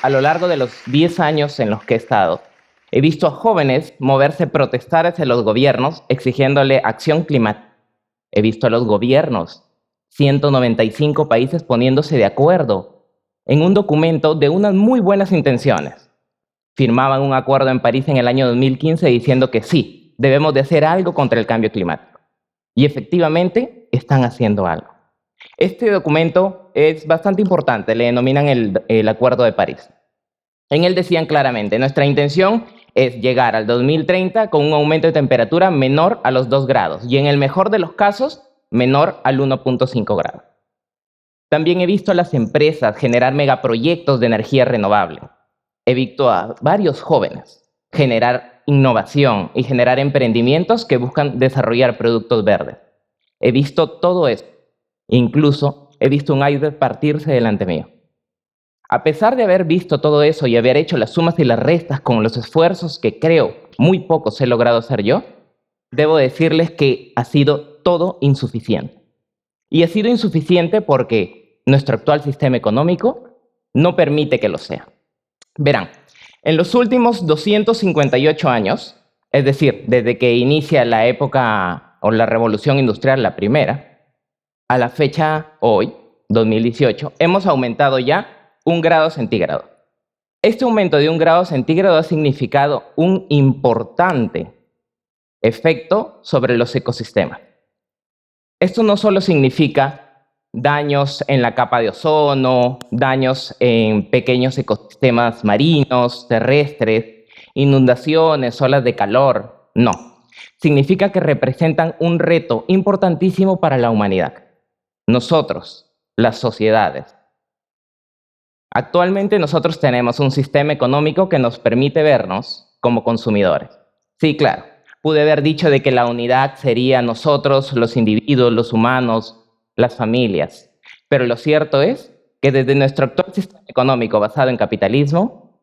a lo largo de los 10 años en los que he estado, he visto a jóvenes moverse, protestar hacia los gobiernos exigiéndole acción climática. He visto a los gobiernos, 195 países poniéndose de acuerdo en un documento de unas muy buenas intenciones. Firmaban un acuerdo en París en el año 2015 diciendo que sí, debemos de hacer algo contra el cambio climático. Y efectivamente están haciendo algo. Este documento es bastante importante, le denominan el Acuerdo de París. En él decían claramente, nuestra intención es llegar al 2030 con un aumento de temperatura menor a los 2 grados y en el mejor de los casos, menor al 1.5 grados. También he visto a las empresas generar megaproyectos de energía renovable. He visto a varios jóvenes generar innovación y generar emprendimientos que buscan desarrollar productos verdes. He visto todo esto. Incluso he visto un iceberg partirse delante mío. A pesar de haber visto todo eso y haber hecho las sumas y las restas con los esfuerzos que creo muy pocos he logrado hacer yo, debo decirles que ha sido todo insuficiente. Y ha sido insuficiente porque nuestro actual sistema económico no permite que lo sea. Verán, en los últimos 258 años, es decir, desde que inicia la época o la revolución industrial, la primera, a la fecha hoy, 2018, hemos aumentado ya 1 grado centígrado. Este aumento de 1 grado centígrado ha significado un importante efecto sobre los ecosistemas. Esto no solo significa daños en la capa de ozono, daños en pequeños ecosistemas marinos, terrestres, inundaciones, olas de calor, no. Significa que representan un reto importantísimo para la humanidad. Nosotros, las sociedades. Actualmente nosotros tenemos un sistema económico que nos permite vernos como consumidores. Sí, claro, pude haber dicho de que la unidad sería nosotros, los individuos, los humanos, las familias. Pero lo cierto es que desde nuestro actual sistema económico basado en capitalismo,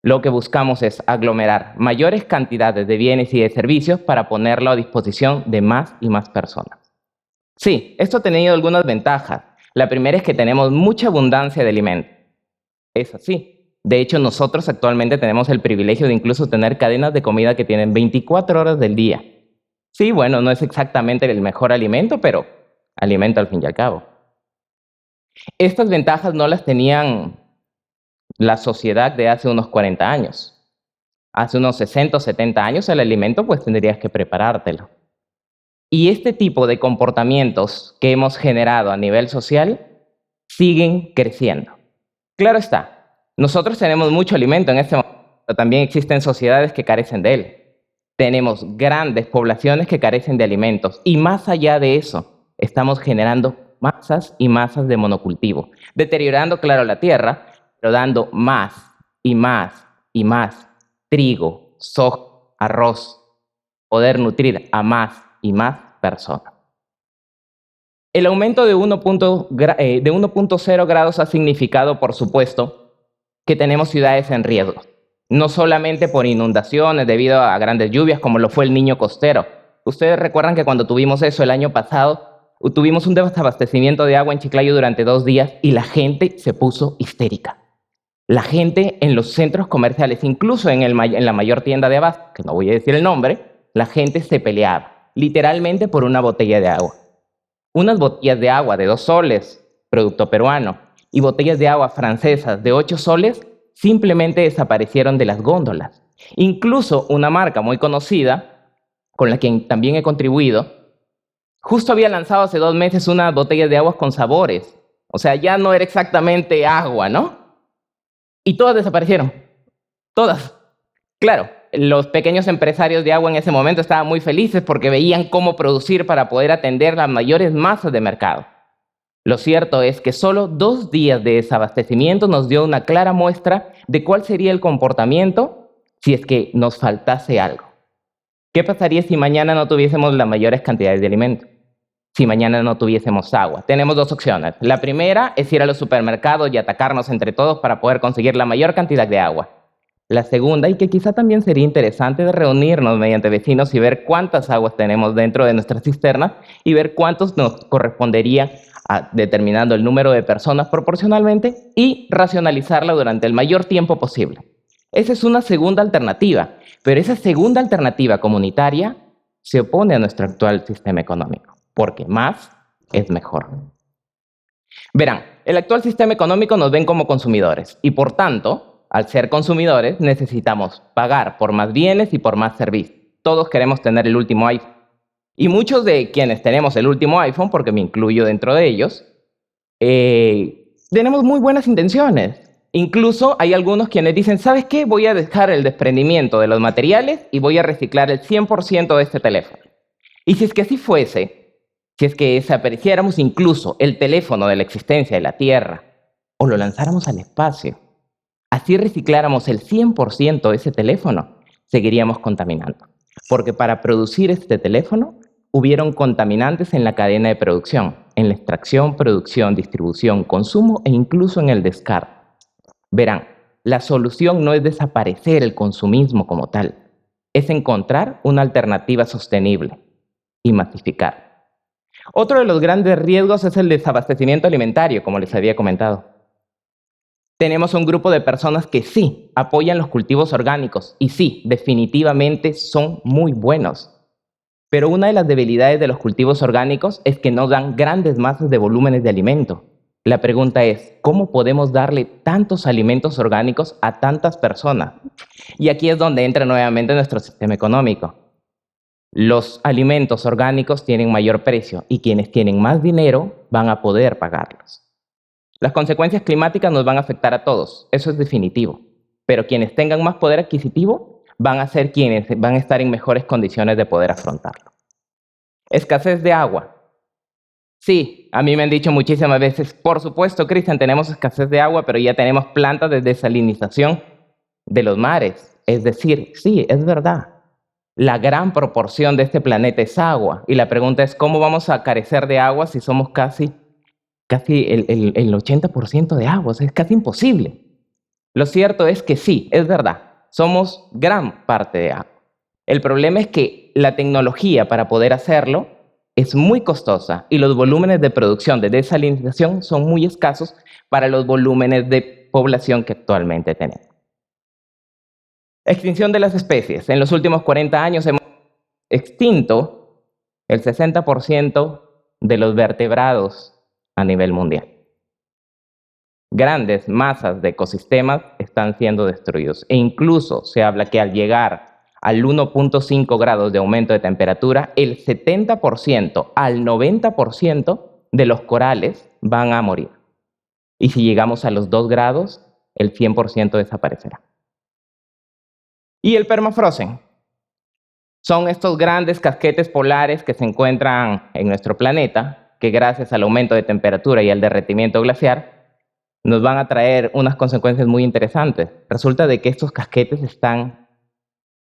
lo que buscamos es aglomerar mayores cantidades de bienes y de servicios para ponerlo a disposición de más y más personas. Sí, esto ha tenido algunas ventajas. La primera es que tenemos mucha abundancia de alimentos. Es así. De hecho, nosotros actualmente tenemos el privilegio de incluso tener cadenas de comida que tienen 24 horas del día. Sí, bueno, no es exactamente el mejor alimento, pero alimento al fin y al cabo. Estas ventajas no las tenían la sociedad de hace unos 40 años. Hace unos 60 o 70 años el alimento pues tendrías que preparártelo. Y este tipo de comportamientos que hemos generado a nivel social siguen creciendo. Claro está, nosotros tenemos mucho alimento en este momento, pero también existen sociedades que carecen de él. Tenemos grandes poblaciones que carecen de alimentos y más allá de eso, estamos generando masas y masas de monocultivo, deteriorando, claro, la tierra, pero dando más y más y más trigo, soja, arroz, poder nutrir a más y más personas. El aumento de 1.0 grados ha significado, por supuesto, que tenemos ciudades en riesgo, no solamente por inundaciones debido a grandes lluvias como lo fue el Niño costero. Ustedes recuerdan que cuando tuvimos eso el año pasado, tuvimos un desabastecimiento de agua en Chiclayo durante 2 días y la gente se puso histérica. La gente en los centros comerciales, incluso en la mayor tienda de abasto, que no voy a decir el nombre, la gente se peleaba, literalmente por una botella de agua. Unas botellas de agua de 2 soles, producto peruano, y botellas de agua francesas de 8 soles simplemente desaparecieron de las góndolas. Incluso una marca muy conocida, con la que también he contribuido, justo había lanzado hace 2 meses unas botellas de agua con sabores. O sea, ya no era exactamente agua, ¿no? Y todas desaparecieron. Todas. Claro, los pequeños empresarios de agua en ese momento estaban muy felices porque veían cómo producir para poder atender las mayores masas de mercado. Lo cierto es que solo 2 días de desabastecimiento nos dio una clara muestra de cuál sería el comportamiento si es que nos faltase algo. ¿Qué pasaría si mañana no tuviésemos las mayores cantidades de alimentos? Si mañana no tuviésemos agua. Tenemos 2 opciones. La primera es ir a los supermercados y atacarnos entre todos para poder conseguir la mayor cantidad de agua. La segunda, y que quizá también sería interesante, de reunirnos mediante vecinos y ver cuántas aguas tenemos dentro de nuestras cisternas y ver cuántos nos correspondería determinando el número de personas proporcionalmente y racionalizarla durante el mayor tiempo posible. Esa es una segunda alternativa, pero esa segunda alternativa comunitaria se opone a nuestro actual sistema económico, porque más es mejor. Verán, el actual sistema económico nos ven como consumidores y por tanto, al ser consumidores, necesitamos pagar por más bienes y por más servicios. Todos queremos tener el último iPhone. Y muchos de quienes tenemos el último iPhone, porque me incluyo dentro de ellos, tenemos muy buenas intenciones. Incluso hay algunos quienes dicen, ¿sabes qué? Voy a dejar el desprendimiento de los materiales y voy a reciclar el 100% de este teléfono. Y si es que así fuese, si es que desapareciéramos incluso el teléfono de la existencia de la Tierra o lo lanzáramos al espacio, así recicláramos el 100% de ese teléfono, seguiríamos contaminando. Porque para producir este teléfono hubieron contaminantes en la cadena de producción, en la extracción, producción, distribución, consumo e incluso en el descarte. Verán, la solución no es desaparecer el consumismo como tal, es encontrar una alternativa sostenible y masificar. Otro de los grandes riesgos es el desabastecimiento alimentario, como les había comentado. Tenemos un grupo de personas que sí apoyan los cultivos orgánicos y sí, definitivamente son muy buenos. Pero una de las debilidades de los cultivos orgánicos es que no dan grandes masas de volúmenes de alimento. La pregunta es, ¿cómo podemos darle tantos alimentos orgánicos a tantas personas? Y aquí es donde entra nuevamente nuestro sistema económico. Los alimentos orgánicos tienen mayor precio y quienes tienen más dinero van a poder pagarlos. Las consecuencias climáticas nos van a afectar a todos, eso es definitivo. Pero quienes tengan más poder adquisitivo van a ser quienes van a estar en mejores condiciones de poder afrontarlo. Escasez de agua. Sí, a mí me han dicho muchísimas veces, por supuesto, Cristian, tenemos escasez de agua, pero ya tenemos plantas de desalinización de los mares. Es decir, sí, es verdad. La gran proporción de este planeta es agua. Y la pregunta es, ¿cómo vamos a carecer de agua si somos casi el 80% de agua? O sea, es casi imposible. Lo cierto es que sí, es verdad. Somos gran parte de agua. El problema es que la tecnología para poder hacerlo es muy costosa y los volúmenes de producción de desalinización son muy escasos para los volúmenes de población que actualmente tenemos. Extinción de las especies. En los últimos 40 años hemos extinto el 60% de los vertebrados a nivel mundial. Grandes masas de ecosistemas están siendo destruidos e incluso se habla que al llegar al 1.5 grados de aumento de temperatura, el 70% al 90% de los corales van a morir. Y si llegamos a los 2 grados, el 100% desaparecerá. Y el permafrost son estos grandes casquetes polares que se encuentran en nuestro planeta, que gracias al aumento de temperatura y al derretimiento glaciar, nos van a traer unas consecuencias muy interesantes. Resulta de que estos casquetes están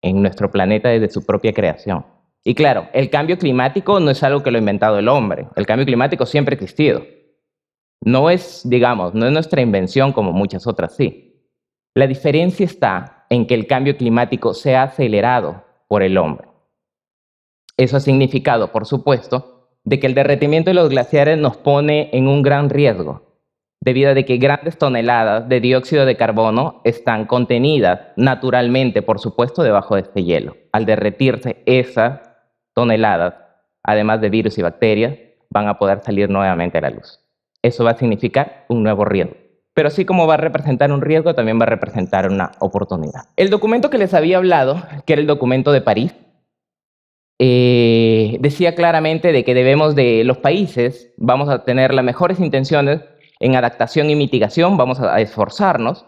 en nuestro planeta desde su propia creación. Y claro, el cambio climático no es algo que lo ha inventado el hombre. El cambio climático siempre ha existido. No es, digamos, no es nuestra invención como muchas otras sí. La diferencia está en que el cambio climático se ha acelerado por el hombre. Eso ha significado, por supuesto, de que el derretimiento de los glaciares nos pone en un gran riesgo, debido a que grandes toneladas de dióxido de carbono están contenidas naturalmente, por supuesto, debajo de este hielo. Al derretirse esas toneladas, además de virus y bacterias, van a poder salir nuevamente a la luz. Eso va a significar un nuevo riesgo. Pero así como va a representar un riesgo, también va a representar una oportunidad. El documento que les había hablado, que era el documento de París, decía claramente de que los países, vamos a tener las mejores intenciones en adaptación y mitigación, vamos a esforzarnos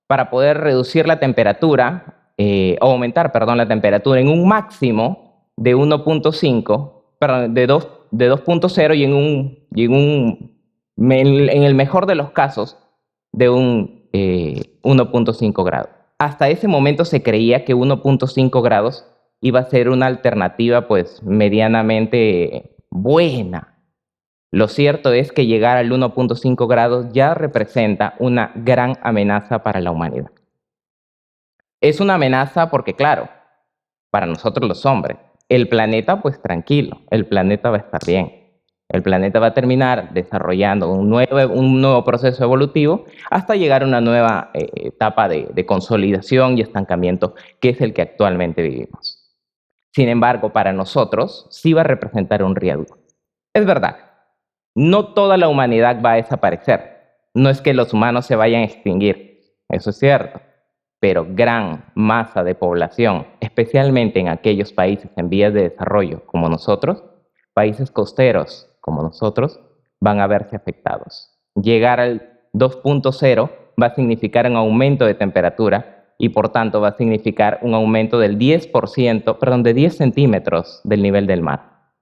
para poder reducir la temperatura, aumentar, perdón, la temperatura en un máximo de 1.5, perdón, de 2.0 y en el mejor de los casos de un 1.5 grados. Hasta ese momento se creía que 1.5 grados iba a ser una alternativa pues medianamente buena. Lo cierto es que llegar al 1.5 grados ya representa una gran amenaza para la humanidad. Es una amenaza porque, claro, para nosotros los hombres, el planeta pues tranquilo, el planeta va a estar bien. El planeta va a terminar desarrollando un nuevo proceso evolutivo hasta llegar a una nueva etapa de consolidación y estancamiento, que es el que actualmente vivimos. Sin embargo, para nosotros sí va a representar un riesgo. Es verdad, no toda la humanidad va a desaparecer. No es que los humanos se vayan a extinguir, eso es cierto, pero gran masa de población, especialmente en aquellos países en vías de desarrollo como nosotros, países costeros como nosotros, van a verse afectados. Llegar al 2.0 va a significar un aumento de temperatura y por tanto va a significar un aumento del 10%, perdón, de 10 centímetros del nivel del mar.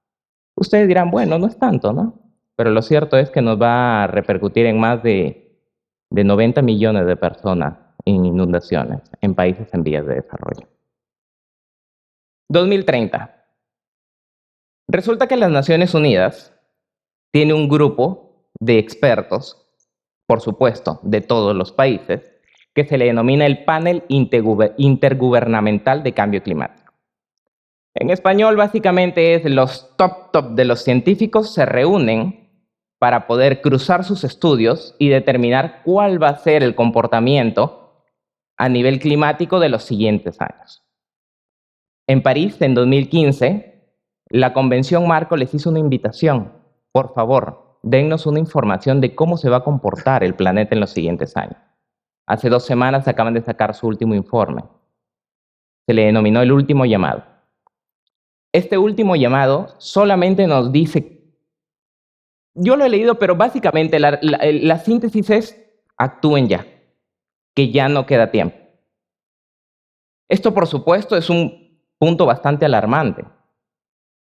Ustedes dirán, bueno, no es tanto, ¿no? Pero lo cierto es que nos va a repercutir en más de 90 millones de personas en inundaciones en países en vías de desarrollo. 2030. Resulta que las Naciones Unidas tiene un grupo de expertos, por supuesto, de todos los países, que se le denomina el Panel Intergubernamental de Cambio Climático. En español, básicamente es los top de los científicos se reúnen para poder cruzar sus estudios y determinar cuál va a ser el comportamiento a nivel climático de los siguientes años. En París, en 2015, la Convención Marco les hizo una invitación. Por favor, dennos una información de cómo se va a comportar el planeta en los siguientes años. Hace 2 semanas acaban de sacar su último informe. Se le denominó el último llamado. Este último llamado solamente nos dice, yo lo he leído, pero básicamente la síntesis es, actúen ya, que ya no queda tiempo. Esto, por supuesto, es un punto bastante alarmante.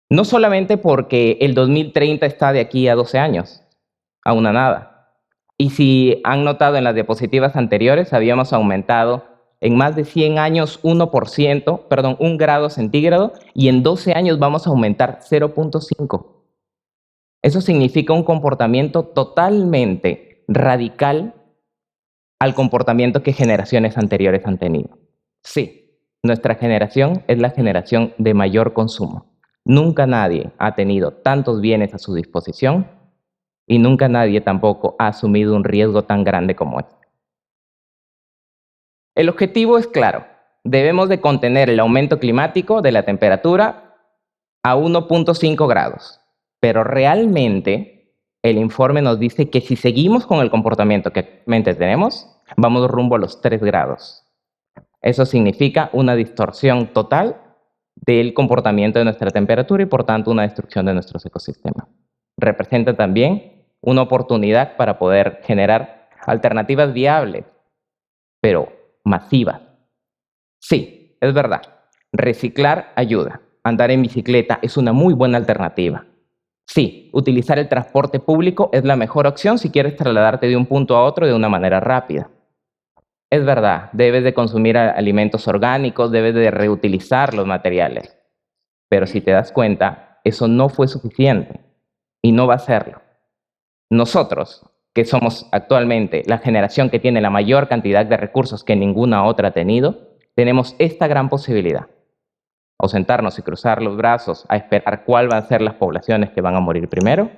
No solamente porque el 2030 está de aquí a 12 años, a una nada. Y si han notado en las diapositivas anteriores, habíamos aumentado en más de 100 años 1 grado centígrado, y en 12 años vamos a aumentar 0.5. Eso significa un comportamiento totalmente radical al comportamiento que generaciones anteriores han tenido. Sí, nuestra generación es la generación de mayor consumo. Nunca nadie ha tenido tantos bienes a su disposición y nunca nadie tampoco ha asumido un riesgo tan grande como este. El objetivo es claro. Debemos de contener el aumento climático de la temperatura a 1.5 grados. Pero realmente el informe nos dice que si seguimos con el comportamiento que actualmente tenemos, vamos rumbo a los 3 grados. Eso significa una distorsión total del comportamiento de nuestra temperatura y por tanto una destrucción de nuestros ecosistemas. Representa también una oportunidad para poder generar alternativas viables, pero masivas. Sí, es verdad, reciclar ayuda. Andar en bicicleta es una muy buena alternativa. Sí, utilizar el transporte público es la mejor opción si quieres trasladarte de un punto a otro de una manera rápida. Es verdad, debes de consumir alimentos orgánicos, debes de reutilizar los materiales. Pero si te das cuenta, eso no fue suficiente y no va a serlo. Nosotros, que somos actualmente la generación que tiene la mayor cantidad de recursos que ninguna otra ha tenido, tenemos esta gran posibilidad. O sentarnos y cruzar los brazos a esperar cuál van a ser las poblaciones que van a morir primero,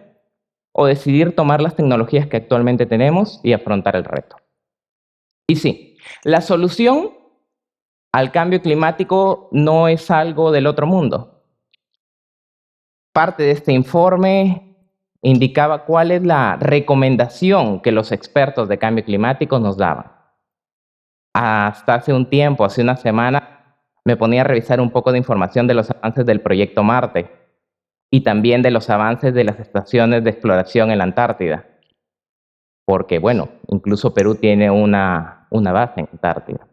o decidir tomar las tecnologías que actualmente tenemos y afrontar el reto. Y sí, la solución al cambio climático no es algo del otro mundo. Parte de este informe indicaba cuál es la recomendación que los expertos de cambio climático nos daban. Hasta hace un tiempo, hace una semana, me ponía a revisar un poco de información de los avances del proyecto Marte y también de los avances de las estaciones de exploración en la Antártida. Porque, bueno, incluso Perú tiene una base en Antártida.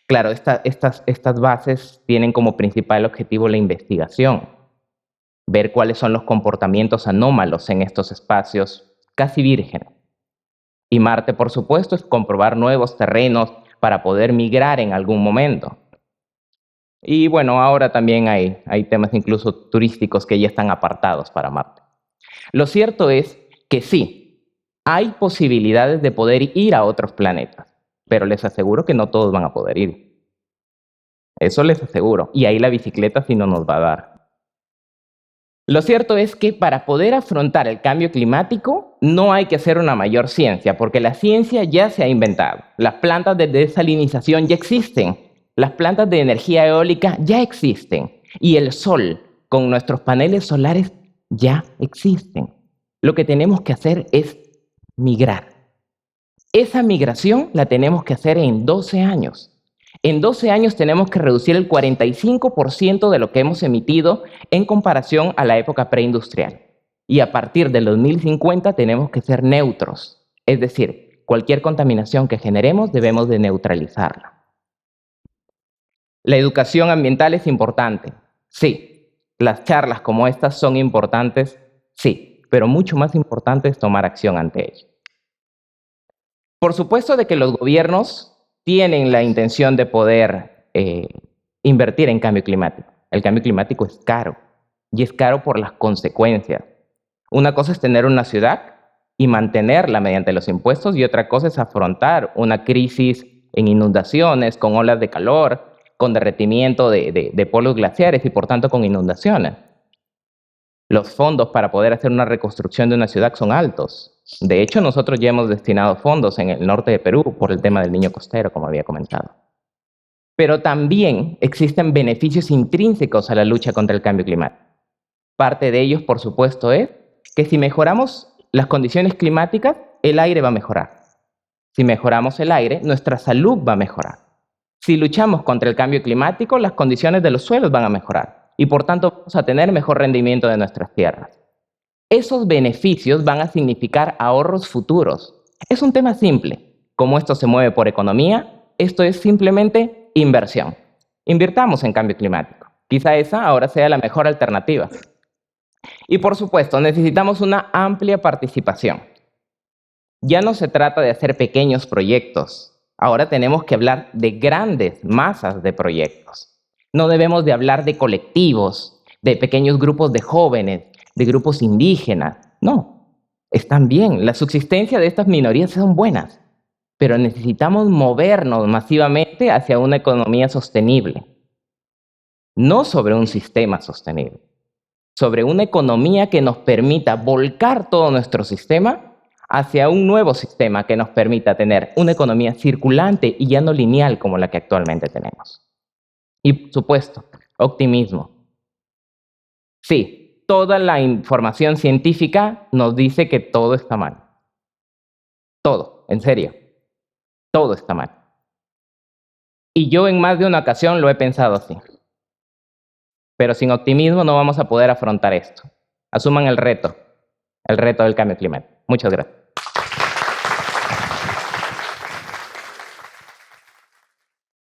Claro, estas bases tienen como principal objetivo la investigación, ver cuáles son los comportamientos anómalos en estos espacios casi vírgenes. Y Marte, por supuesto, es comprobar nuevos terrenos para poder migrar en algún momento. Y bueno, ahora también hay temas incluso turísticos que ya están apartados para Marte. Lo cierto es que sí, hay posibilidades de poder ir a otros planetas, pero les aseguro que no todos van a poder ir. Eso les aseguro. Y ahí la bicicleta sí no nos va a dar. Lo cierto es que para poder afrontar el cambio climático no hay que hacer una mayor ciencia, porque la ciencia ya se ha inventado. Las plantas de desalinización ya existen, las plantas de energía eólica ya existen y el sol con nuestros paneles solares ya existen. Lo que tenemos que hacer es migrar. Esa migración la tenemos que hacer en 12 años. En 12 años tenemos que reducir el 45% de lo que hemos emitido en comparación a la época preindustrial. Y a partir del 2050 tenemos que ser neutros. Es decir, cualquier contaminación que generemos debemos de neutralizarla. La educación ambiental es importante. Sí, las charlas como estas son importantes, sí, pero mucho más importante es tomar acción ante ello. Por supuesto de que los gobiernos tienen la intención de poder invertir en cambio climático. El cambio climático es caro y es caro por las consecuencias. Una cosa es tener una ciudad y mantenerla mediante los impuestos y otra cosa es afrontar una crisis en inundaciones, con olas de calor, con derretimiento de polos glaciares y por tanto con inundaciones. Los fondos para poder hacer una reconstrucción de una ciudad son altos. De hecho, nosotros ya hemos destinado fondos en el norte de Perú por el tema del niño costero, como había comentado. Pero también existen beneficios intrínsecos a la lucha contra el cambio climático. Parte de ellos, por supuesto, es que si mejoramos las condiciones climáticas, el aire va a mejorar. Si mejoramos el aire, nuestra salud va a mejorar. Si luchamos contra el cambio climático, las condiciones de los suelos van a mejorar y por tanto vamos a tener mejor rendimiento de nuestras tierras. Esos beneficios van a significar ahorros futuros. Es un tema simple. Como esto se mueve por economía, esto es simplemente inversión. Invirtamos en cambio climático. Quizá esa ahora sea la mejor alternativa. Y por supuesto, necesitamos una amplia participación. Ya no se trata de hacer pequeños proyectos. Ahora tenemos que hablar de grandes masas de proyectos. No debemos de hablar de colectivos, de pequeños grupos de jóvenes, de grupos indígenas. No, están bien. La subsistencia de estas minorías son buenas, pero necesitamos movernos masivamente hacia una economía sostenible. No sobre un sistema sostenible, sobre una economía que nos permita volcar todo nuestro sistema hacia un nuevo sistema que nos permita tener una economía circulante y ya no lineal como la que actualmente tenemos. Y por supuesto, optimismo. Sí, toda la información científica nos dice que todo está mal. Todo, en serio, todo está mal. Y yo en más de una ocasión lo he pensado así. Pero sin optimismo no vamos a poder afrontar esto. Asuman el reto del cambio climático. Muchas gracias.